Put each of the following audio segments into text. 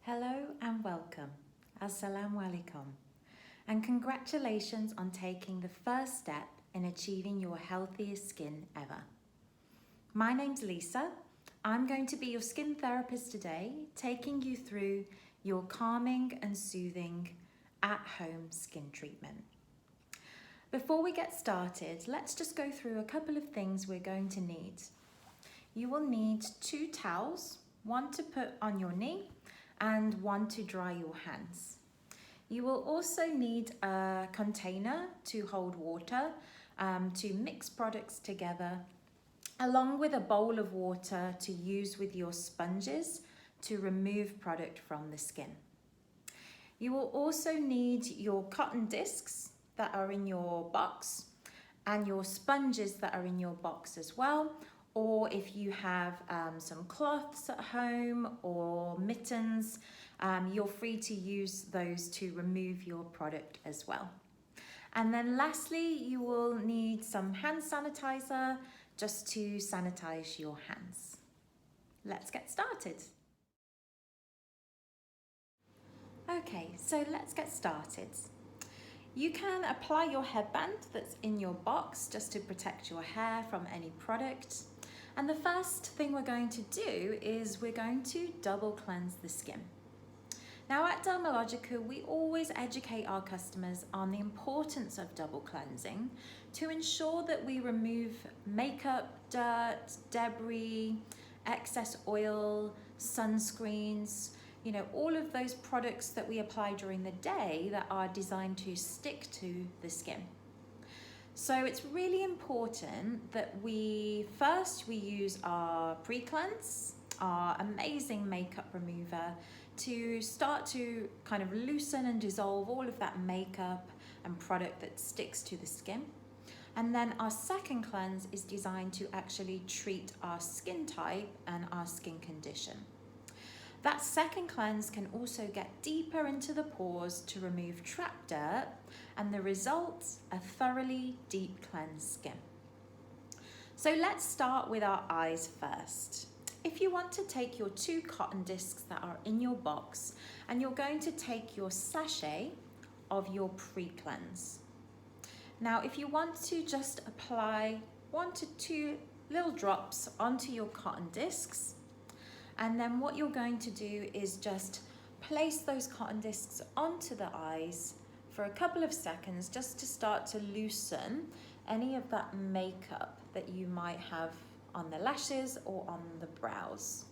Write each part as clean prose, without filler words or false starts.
Hello and welcome. Assalamu alaikum. And congratulations on taking the first step in achieving your healthiest skin ever. My name's Lisa. I'm going to be your skin therapist today, taking you through your calming and soothing at-home skin treatment. Before we get started, let's just go through a couple of things we're going to need. You will need 2 towels, one to put on your knee and one to dry your hands. You will also need a container to hold water, to mix products together, along with a bowl of water to use with your sponges to remove product from the skin. You will also need your cotton discs that are in your box and your sponges that are in your box as well, or if you have some cloths at home or mittens, you're free to use those to remove your product as well. And then lastly, you will need some hand sanitizer just to sanitize your hands. Let's get started. Okay, so let's get started. You can apply your headband that's in your box just to protect your hair from any product. And the first thing we're going to do is we're going to double cleanse the skin. Now at Dermalogica, we always educate our customers on the importance of double cleansing to ensure that we remove makeup, dirt, debris, excess oil, sunscreens, all of those products that we apply during the day that are designed to stick to the skin. So it's really important that we use our pre-cleanse, our amazing makeup remover, to start to kind of loosen and dissolve all of that makeup and product that sticks to the skin. And then our second cleanse is designed to actually treat our skin type and our skin condition. That second cleanse can also get deeper into the pores to remove trapped dirt, and the result, a thoroughly deep cleansed skin. So let's start with our eyes first. If you want to take your 2 cotton discs that are in your box, and you're going to take your sachet of your pre-cleanse. Now, if you want to just apply 1 to 2 little drops onto your cotton discs, and then what you're going to do is just place those cotton discs onto the eyes for a couple of seconds just to start to loosen any of that makeup that you might have on the lashes or on the brows.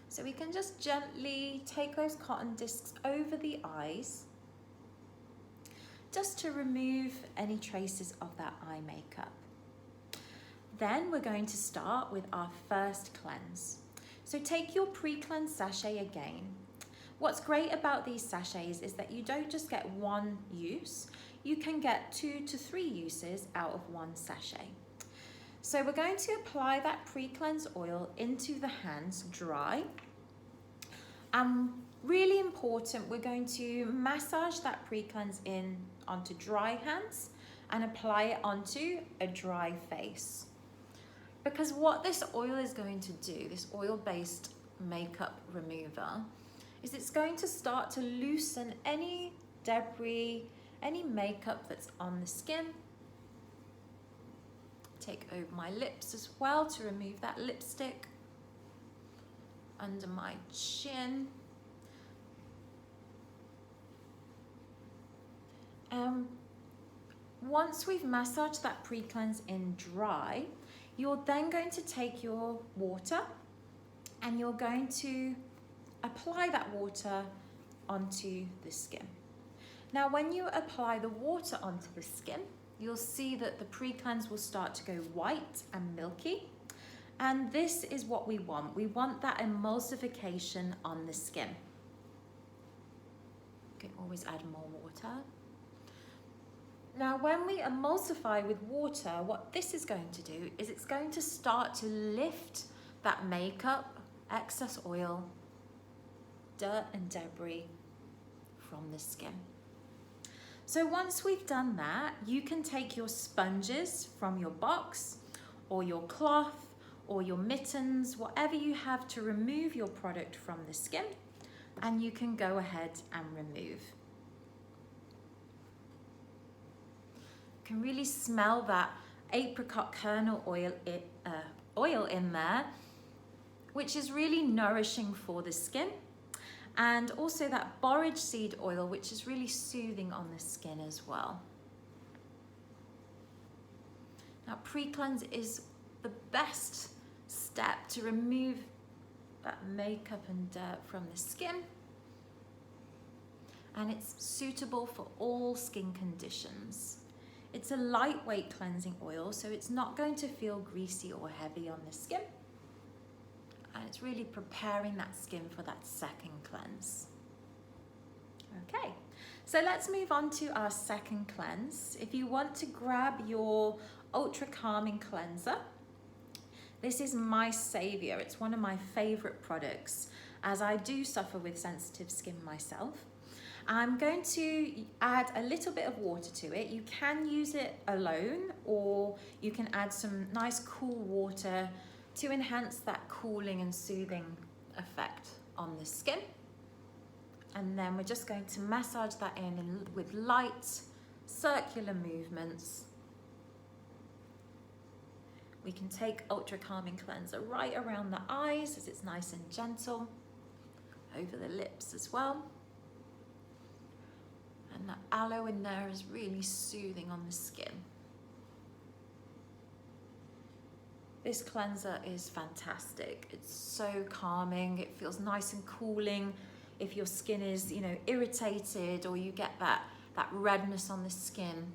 So we can just gently take those cotton discs over the eyes just to remove any traces of that eye makeup. Then we're going to start with our first cleanse. So take your pre-cleanse sachet again. What's great about these sachets is that you don't just get 1 use, you can get 2 to 3 uses out of 1 sachet. So we're going to apply that pre-cleanse oil into the hands dry. Really important, we're going to massage that pre-cleanse in onto dry hands and apply it onto a dry face. Because what this oil is going to do, this oil-based makeup remover, is it's going to start to loosen any debris, any makeup that's on the skin. Take over my lips as well to remove that lipstick, under my chin. Once we've massaged that pre-cleanse in dry, you're then going to take your water and you're going to apply that water onto the skin. Now, when you apply the water onto the skin, you'll see that the pre-cleanse will start to go white and milky. And this is what we want. We want that emulsification on the skin. You can always add more water. Now, when we emulsify with water, what this is going to do is it's going to start to lift that makeup, excess oil, dirt and debris from the skin. So once we've done that, you can take your sponges from your box or your cloth or your mittens, whatever you have to remove your product from the skin, and you can go ahead and remove. You can really smell that apricot kernel oil in there, which is really nourishing for the skin, and also that borage seed oil, which is really soothing on the skin as well. Now, pre-cleanse is the best step to remove that makeup and dirt from the skin, and it's suitable for all skin conditions. It's a lightweight cleansing oil, so it's not going to feel greasy or heavy on the skin, and it's really preparing that skin for that second cleanse. Okay, so let's move on to our second cleanse. If you want to grab your Ultra Calming Cleanser, this is my savior. It's one of my favorite products, as I do suffer with sensitive skin myself. I'm going to add a little bit of water to it. You can use it alone, or you can add some nice cool water to enhance that cooling and soothing effect on the skin. And then we're just going to massage that in with light circular movements. We can take Ultra Calming Cleanser right around the eyes, as it's nice and gentle, over the lips as well. And that aloe in there is really soothing on the skin. This cleanser is fantastic. It's so calming. It feels nice and cooling. If your skin is, irritated, or you get that redness on the skin.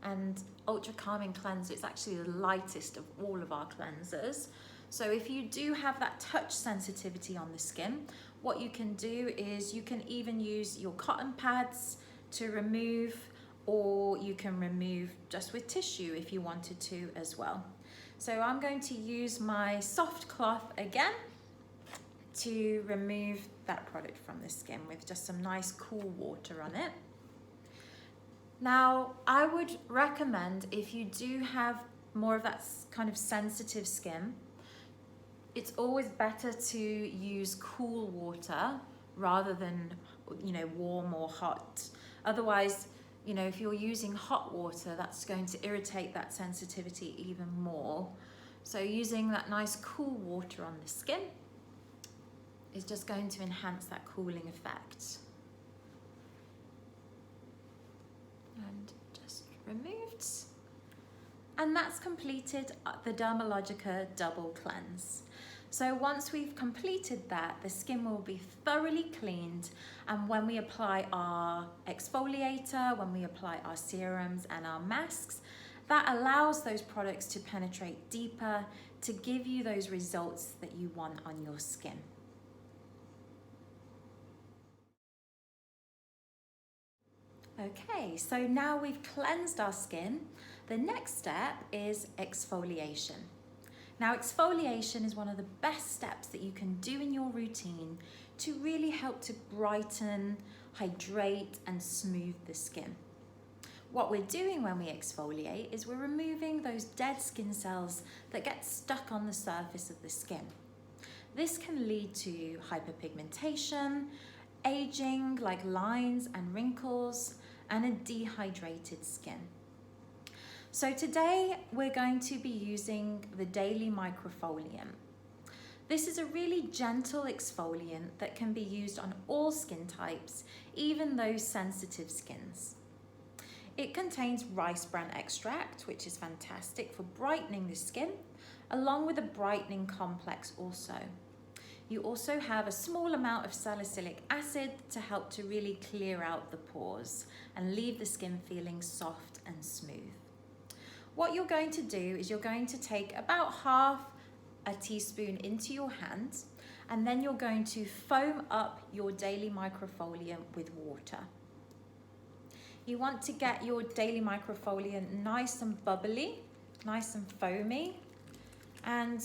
And Ultra Calming Cleanser is actually the lightest of all of our cleansers. So if you do have that touch sensitivity on the skin, what you can do is you can even use your cotton pads to remove, or you can remove just with tissue if you wanted to as well. So I'm going to use my soft cloth again to remove that product from the skin with just some nice cool water on it. Now, I would recommend, if you do have more of that kind of sensitive skin, it's always better to use cool water rather than, warm or hot. Otherwise, if you're using hot water, that's going to irritate that sensitivity even more. So using that nice cool water on the skin is just going to enhance that cooling effect. And just removed. And that's completed the Dermalogica Double Cleanse. So once we've completed that, the skin will be thoroughly cleaned, and when we apply our exfoliator, when we apply our serums and our masks, that allows those products to penetrate deeper to give you those results that you want on your skin. Okay, so now we've cleansed our skin. The next step is exfoliation. Now, exfoliation is one of the best steps that you can do in your routine to really help to brighten, hydrate, and smooth the skin. What we're doing when we exfoliate is we're removing those dead skin cells that get stuck on the surface of the skin. This can lead to hyperpigmentation, aging like lines and wrinkles, and a dehydrated skin. So today we're going to be using the Daily Microfoliant. This is a really gentle exfoliant that can be used on all skin types, even those sensitive skins. It contains rice bran extract, which is fantastic for brightening the skin, along with a brightening complex also. You also have a small amount of salicylic acid to help to really clear out the pores and leave the skin feeling soft and smooth. What you're going to do is you're going to take about half a teaspoon into your hand, and then you're going to foam up your Daily Microfoliant with water. You want to get your Daily Microfoliant nice and bubbly, nice and foamy, and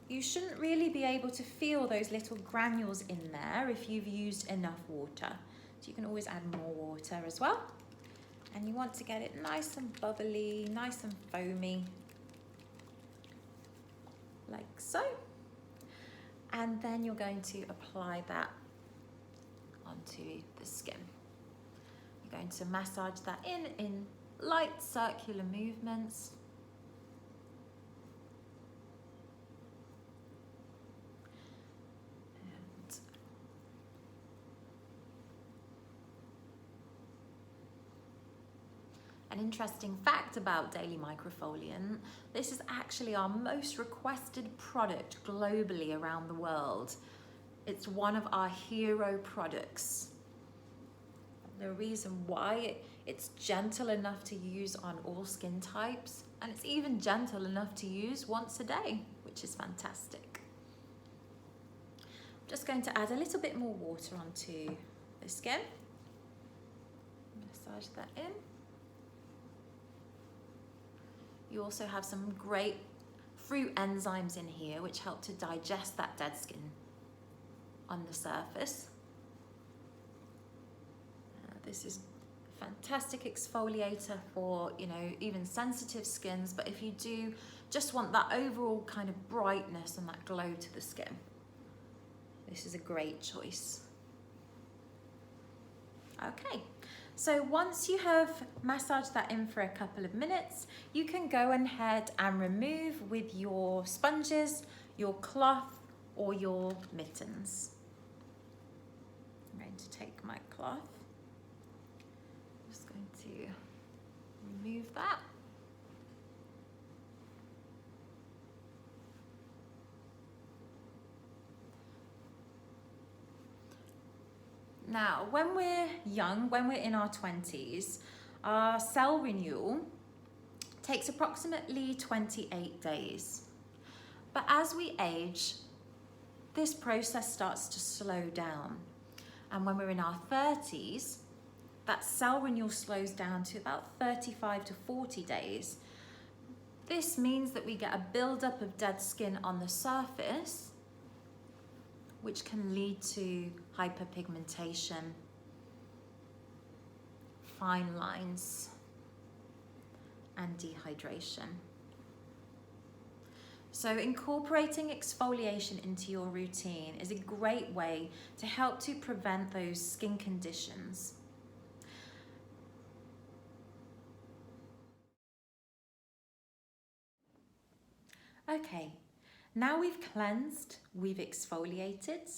you shouldn't really be able to feel those little granules in there if you've used enough water. So you can always add more water as well. And you want to get it nice and bubbly, nice and foamy. like so. And then you're going to apply that onto the skin. You're going to massage that in light circular movements. An interesting fact about Daily Microfoliant, this is actually our most requested product globally around the world. It's one of our hero products. The reason why, it's gentle enough to use on all skin types, and it's even gentle enough to use once a day, which is fantastic. I'm just going to add a little bit more water onto the skin. Massage that in. You also have some great fruit enzymes in here which help to digest that dead skin on the surface. This is a fantastic exfoliator for, you know, even sensitive skins, but if you do just want that overall kind of brightness and that glow to the skin, this is a great choice. Okay. So once you have massaged that in for a couple of minutes, you can go ahead and remove with your sponges, your cloth, or your mittens. I'm going to take my cloth. I'm just going to remove that. Now, when we're young, when we're in our 20s, our cell renewal takes approximately 28 days. But as we age, this process starts to slow down. And when we're in our 30s, that cell renewal slows down to about 35 to 40 days. This means that we get a buildup of dead skin on the surface, which can lead to hyperpigmentation, fine lines, and dehydration. So incorporating exfoliation into your routine is a great way to help to prevent those skin conditions. Okay. Now we've cleansed, we've exfoliated,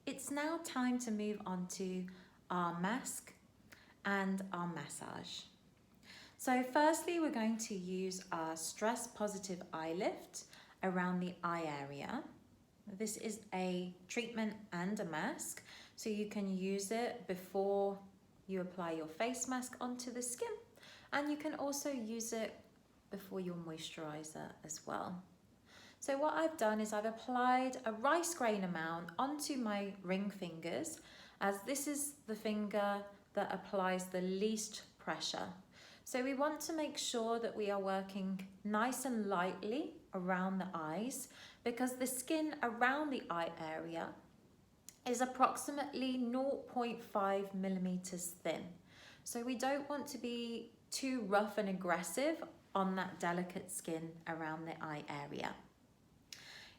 it's now time to move on to our mask and our massage. So firstly, we're going to use our Stress Positive Eye Lift around the eye area. This is a treatment and a mask, so you can use it before you apply your face mask onto the skin, and you can also use it before your moisturizer as well. So what I've done is I've applied a rice grain amount onto my ring fingers, as this is the finger that applies the least pressure. So we want to make sure that we are working nice and lightly around the eyes, because the skin around the eye area is approximately 0.5 millimeters thin. So we don't want to be too rough and aggressive on that delicate skin around the eye area.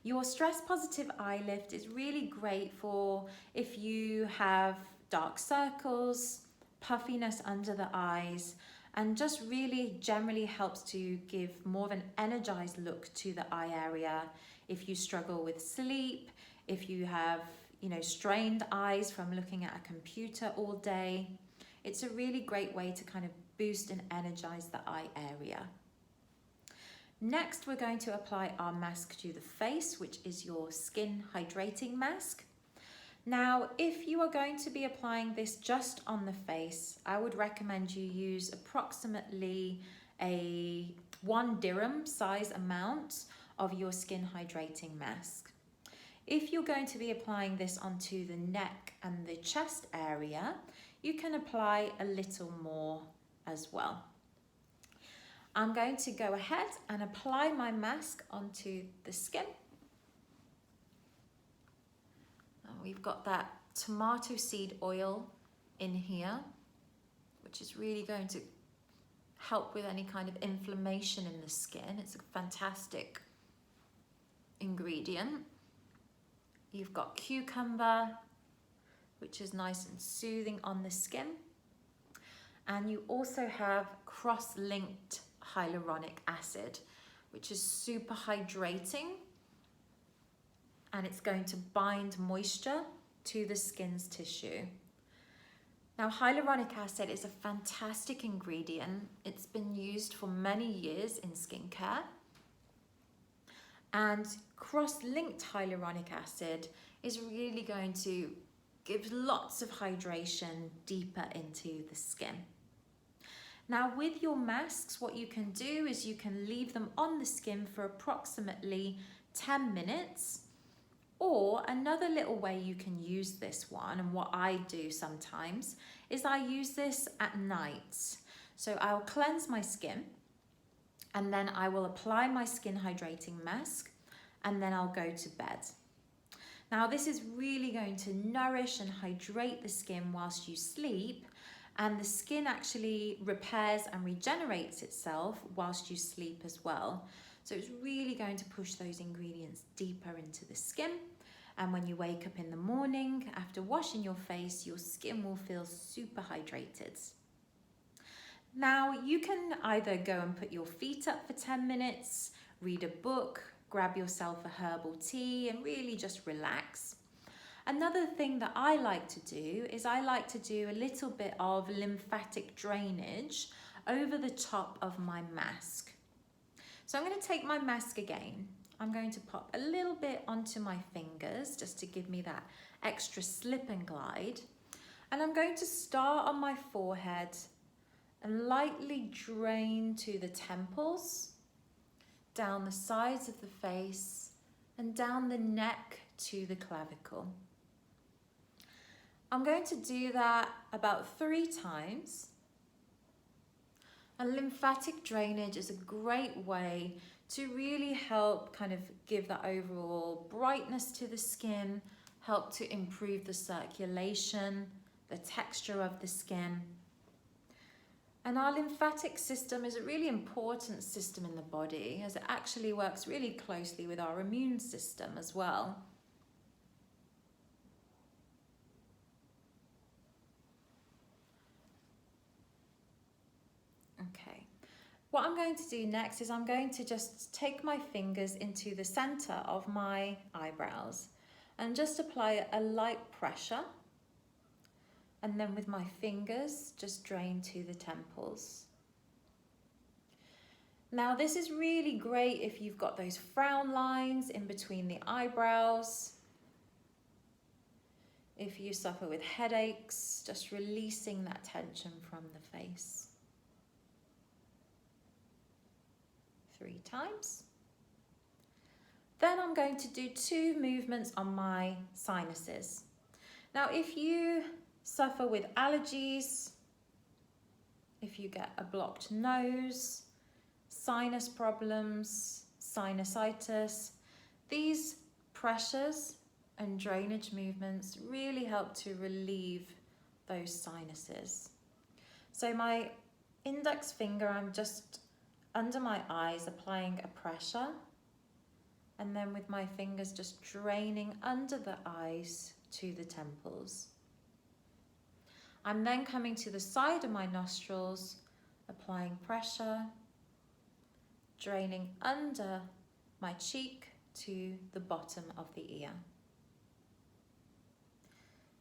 Your Stress Positive Eye Lift is really great for if you have dark circles, puffiness under the eyes, and just really generally helps to give more of an energized look to the eye area. If you struggle with sleep, if you have, strained eyes from looking at a computer all day, it's a really great way to kind of boost and energize the eye area. Next, we're going to apply our mask to the face, which is your skin hydrating mask. Now, if you are going to be applying this just on the face, I would recommend you use approximately a 1 dirham size amount of your skin hydrating mask. If you're going to be applying this onto the neck and the chest area, you can apply a little more as well. I'm going to go ahead and apply my mask onto the skin. We've got that tomato seed oil in here, which is really going to help with any kind of inflammation in the skin. It's a fantastic ingredient. You've got cucumber, which is nice and soothing on the skin. And you also have cross-linked hyaluronic acid, which is super hydrating, and it's going to bind moisture to the skin's tissue. Now, hyaluronic acid is a fantastic ingredient. It's been used for many years in skincare. And cross-linked hyaluronic acid is really going to give lots of hydration deeper into the skin. Now, with your masks, what you can do is you can leave them on the skin for approximately 10 minutes. Or another little way you can use this one, and what I do sometimes, is I use this at night. So I'll cleanse my skin, and then I will apply my skin hydrating mask, and then I'll go to bed. Now, this is really going to nourish and hydrate the skin whilst you sleep, and the skin actually repairs and regenerates itself whilst you sleep as well. So it's really going to push those ingredients deeper into the skin. And when you wake up in the morning, after washing your face, your skin will feel super hydrated. Now, you can either go and put your feet up for 10 minutes, read a book, grab yourself a herbal tea, and really just relax. Another thing that I like to do is I like to do a little bit of lymphatic drainage over the top of my mask. So I'm going to take my mask again. I'm going to pop a little bit onto my fingers just to give me that extra slip and glide. And I'm going to start on my forehead and lightly drain to the temples, down the sides of the face, and down the neck to the clavicle. I'm going to do that about 3 times. And lymphatic drainage is a great way to really help kind of give that overall brightness to the skin, help to improve the circulation, the texture of the skin. And our lymphatic system is a really important system in the body, as it actually works really closely with our immune system as well. Okay, what I'm going to do next is I'm going to just take my fingers into the center of my eyebrows and just apply a light pressure. And then with my fingers, just drain to the temples. Now, this is really great if you've got those frown lines in between the eyebrows. If you suffer with headaches, just releasing that tension from the face. 3 times. Then I'm going to do 2 movements on my sinuses. Now, if you suffer with allergies, if you get a blocked nose, sinus problems, sinusitis, these pressures and drainage movements really help to relieve those sinuses. So my index finger, I'm just under my eyes applying a pressure, and then with my fingers just draining under the eyes to the temples. I'm then coming to the side of my nostrils, applying pressure, draining under my cheek to the bottom of the ear.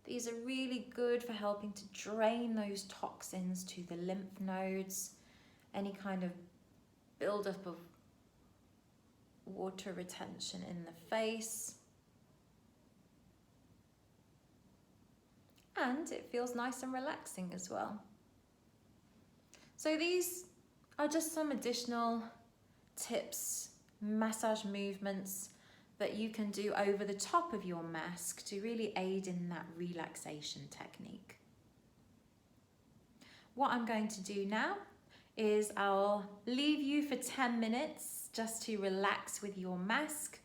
These are really good for helping to drain those toxins to the lymph nodes, any kind of buildup of water retention in the face. And it feels nice and relaxing as well. So these are just some additional tips, massage movements that you can do over the top of your mask to really aid in that relaxation technique. What I'm going to do now is I'll leave you for 10 minutes just to relax with your mask,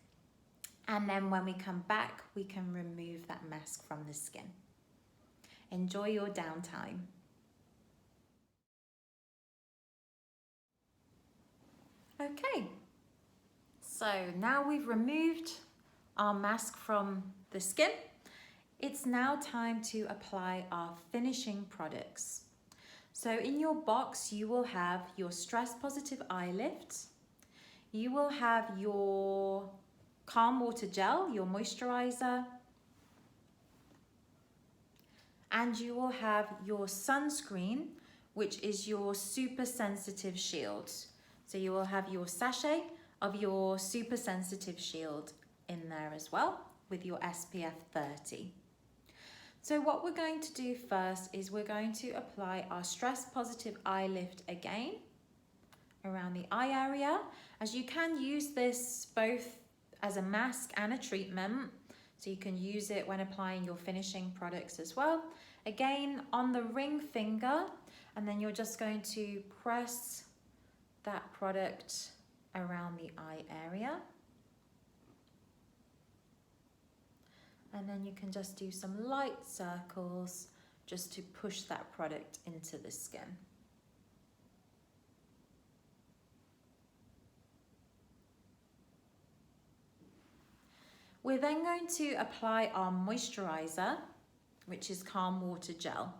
and then when we come back we can remove that mask from the skin. Enjoy your downtime. Okay, So now we've removed our mask from the skin. It's now time to apply our finishing products. So in your box, you will have your Stress Positive Eye Lift. You will have your Calm Water Gel, your moisturizer. And you will have your sunscreen, which is your Super Sensitive Shield. So you will have your sachet of your Super Sensitive Shield in there as well with your SPF 30. So what we're going to do first is we're going to apply our Stress Positive Eye Lift again around the eye area, as you can use this both as a mask and a treatment. So you can use it when applying your finishing products as well. Again, on the ring finger, and then you're just going to press that product around the eye area. And then you can just do some light circles just to push that product into the skin. We're then going to apply our moisturizer, which is Calm Water Gel.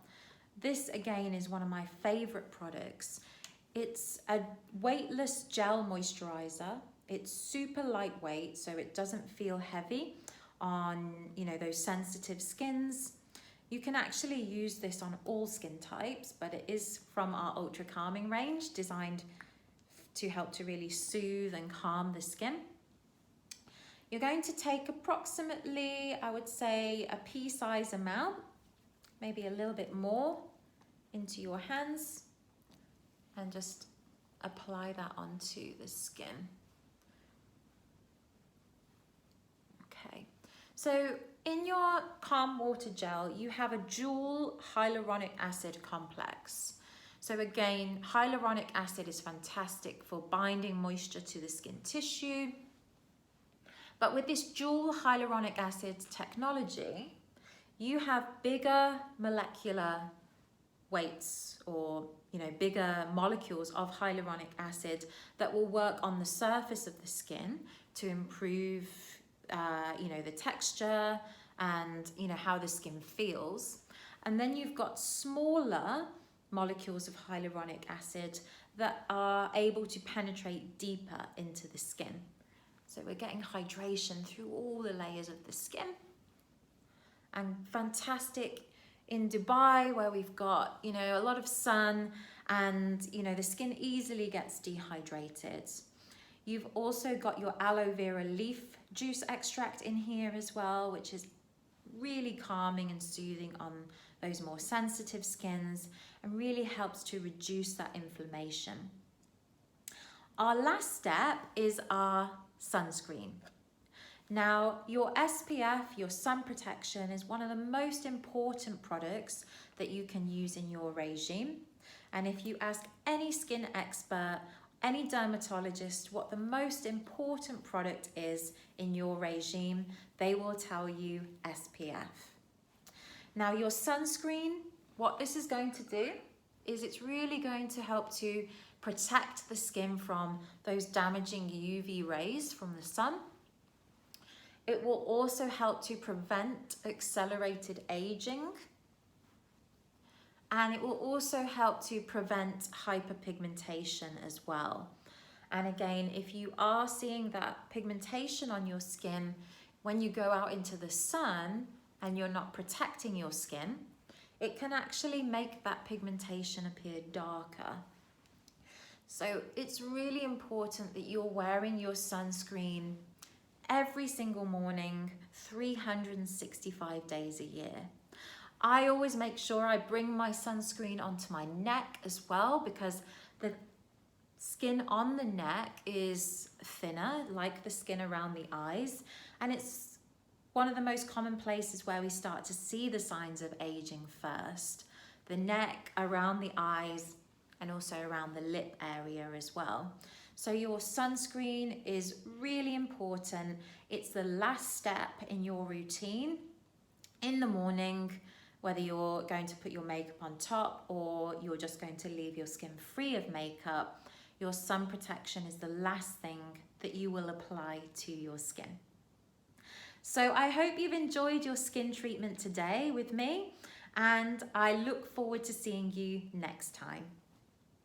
This again is one of my favorite products. It's a weightless gel moisturizer. It's super lightweight, so it doesn't feel heavy on, those sensitive skins. You can actually use this on all skin types, but it is from our Ultra Calming range, designed to help to really soothe and calm the skin. You're going to take approximately, I would say, a pea-size amount, maybe a little bit more, into your hands and just apply that onto the skin. Okay, so in your Calm Water Gel, you have a dual hyaluronic acid complex. So again, hyaluronic acid is fantastic for binding moisture to the skin tissue. But with this dual hyaluronic acid technology, you have bigger molecular weights or bigger molecules of hyaluronic acid that will work on the surface of the skin to improve the texture and how the skin feels. And then you've got smaller molecules of hyaluronic acid that are able to penetrate deeper into the skin. So we're getting hydration through all the layers of the skin. And fantastic in Dubai, where we've got, a lot of sun and, the skin easily gets dehydrated. You've also got your aloe vera leaf juice extract in here as well, which is really calming and soothing on those more sensitive skins and really helps to reduce that inflammation. Our last step is our sunscreen. Now, your SPF, your sun protection, is one of the most important products that you can use in your regime. And if you ask any skin expert, any dermatologist, what the most important product is in your regime, they will tell you SPF. Now, your sunscreen, what this is going to do is it's really going to help to protect the skin from those damaging UV rays from the sun. It will also help to prevent accelerated aging. And it will also help to prevent hyperpigmentation as well. And again, if you are seeing that pigmentation on your skin when you go out into the sun and you're not protecting your skin, it can actually make that pigmentation appear darker. So it's really important that you're wearing your sunscreen every single morning, 365 days a year. I always make sure I bring my sunscreen onto my neck as well, because the skin on the neck is thinner, like the skin around the eyes, and it's one of the most common places where we start to see the signs of aging first. The neck, around the eyes, and also around the lip area as well. So your sunscreen is really important. It's the last step in your routine in the morning, whether you're going to put your makeup on top or you're just going to leave your skin free of makeup. your sun protection is the last thing that you will apply to your skin. So I hope you've enjoyed your skin treatment today with me, and I look forward to seeing you next time.